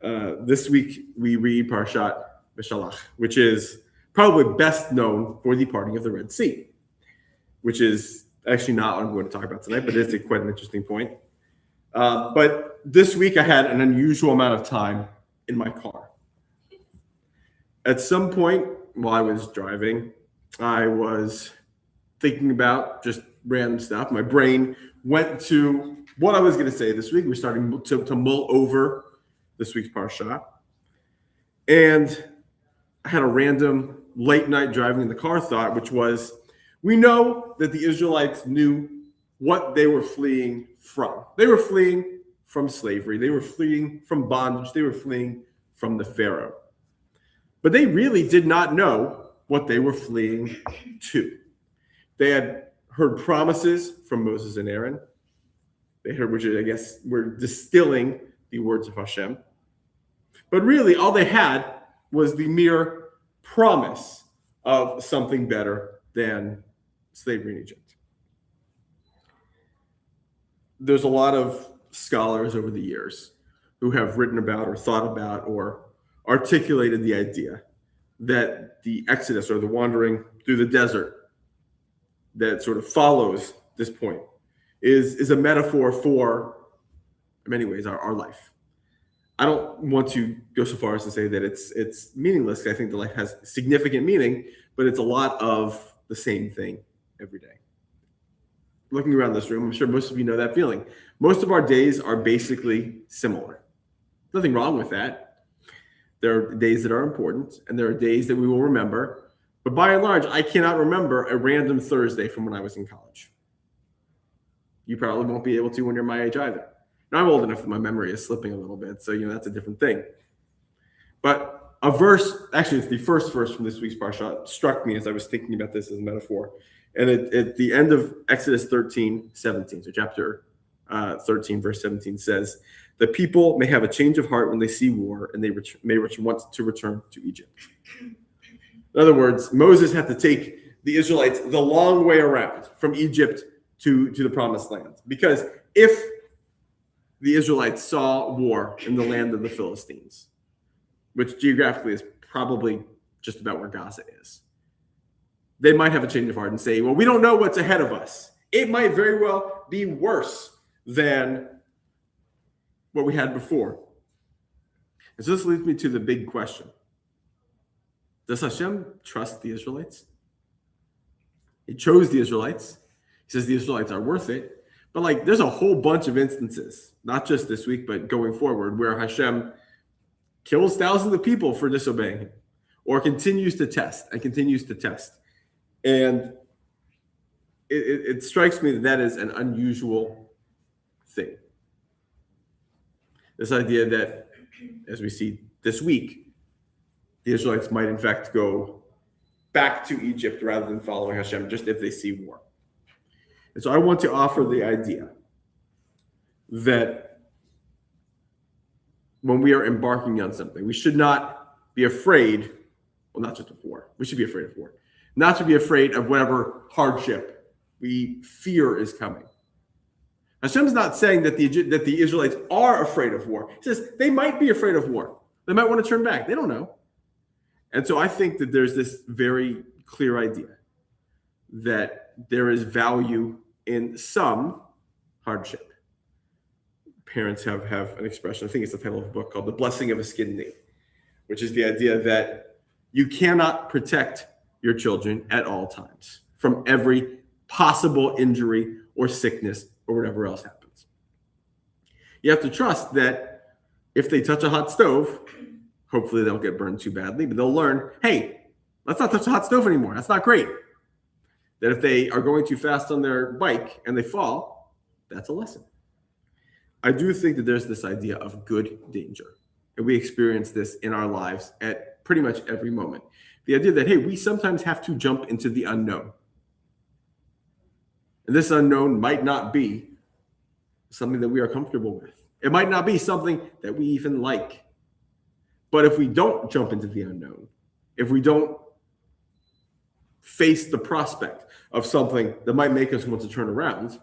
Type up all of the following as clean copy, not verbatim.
This week we read Parashat Beshalach, which is probably best known for the parting of the Red Sea, which is actually not what I'm going to talk about tonight, but it's quite an interesting point. But this week I had an unusual amount of time in my car. At some point while I was driving, I was thinking about just random stuff. My brain went to what I was going to say this week. We're starting to mull over this week's Parashat. And I had a random late night driving in the car thought, which was, we know that the Israelites knew what they were fleeing from. They were fleeing from slavery. They were fleeing from bondage. They were fleeing from the Pharaoh. But they really did not know what they were fleeing to. They had heard promises from Moses and Aaron. They heard, which I guess were distilling the words of Hashem. But really, all they had was the mere promise of something better than slavery in Egypt. There's a lot of scholars over the years who have written about or thought about or articulated the idea that the Exodus or the wandering through the desert that sort of follows this point is a metaphor for, in many ways, our life. I don't want to go so far as to say that it's meaningless. I think the life has significant meaning, but it's a lot of the same thing every day. Looking around this room, I'm sure most of you know that feeling. Most of our days are basically similar. Nothing wrong with that. There are days that are important, and there are days that we will remember. But by and large, I cannot remember a random Thursday from when I was in college. You probably won't be able to when you're my age either. Now, I'm old enough that my memory is slipping a little bit, so that's a different thing. But a verse, actually, it's the first verse from this week's Parashat, struck me as I was thinking about this as a metaphor. And at the end of Exodus 13:17, so chapter 13, verse 17 says, "The people may have a change of heart when they see war, and they may want to return to Egypt." In other words, Moses had to take the Israelites the long way around from Egypt to the promised land. Because if the Israelites saw war in the land of the Philistines, which geographically is probably just about where Gaza is, they might have a change of heart and say, well, we don't know what's ahead of us. It might very well be worse than what we had before. And so this leads me to the big question. Does Hashem trust the Israelites? He chose the Israelites. He says the Israelites are worth it. But there's a whole bunch of instances, not just this week, but going forward, where Hashem kills thousands of people for disobeying him, or continues to test and continues to test. And it strikes me that is an unusual thing. This idea that, as we see this week, the Israelites might in fact go back to Egypt rather than following Hashem, just if they see war. And so I want to offer the idea that when we are embarking on something, we should not be afraid, well, not just of war, we should be afraid of war, not to be afraid of whatever hardship we fear is coming. Hashem's not saying that the Israelites are afraid of war. He says they might be afraid of war. They might want to turn back. They don't know. And so I think that there's this very clear idea that there is value in some hardship. Parents have an expression, I think it's the title of a book, called The Blessing of a Skinned Knee, which is the idea that you cannot protect your children at all times from every possible injury or sickness or whatever else happens. You have to trust that if they touch a hot stove, hopefully they don't get burned too badly, but they'll learn, hey, let's not touch a hot stove anymore. That's not great. That if they are going too fast on their bike and they fall, that's a lesson. I do think that there's this idea of good danger. And we experience this in our lives at pretty much every moment. The idea that, hey, we sometimes have to jump into the unknown. And this unknown might not be something that we are comfortable with. It might not be something that we even like. But if we don't jump into the unknown, if we don't face the prospect of something that might make us want to turn around,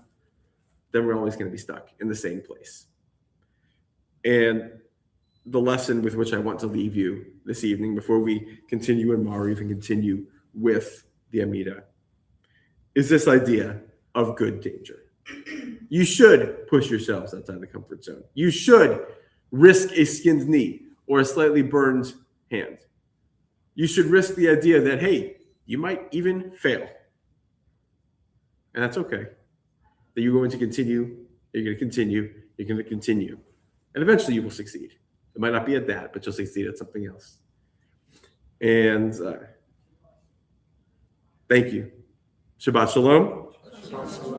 then we're always going to be stuck in the same place. And the lesson with which I want to leave you this evening before we continue in Mariv and continue with the Amida is this idea of good danger. You should push yourselves outside the comfort zone. You should risk a skinned knee or a slightly burned hand. You should risk the idea that, hey, you might even fail. And that's okay. That you're going to continue, you're going to continue, you're going to continue. And eventually you will succeed. It might not be at that, but you'll succeed at something else. And thank you. Shabbat Shalom.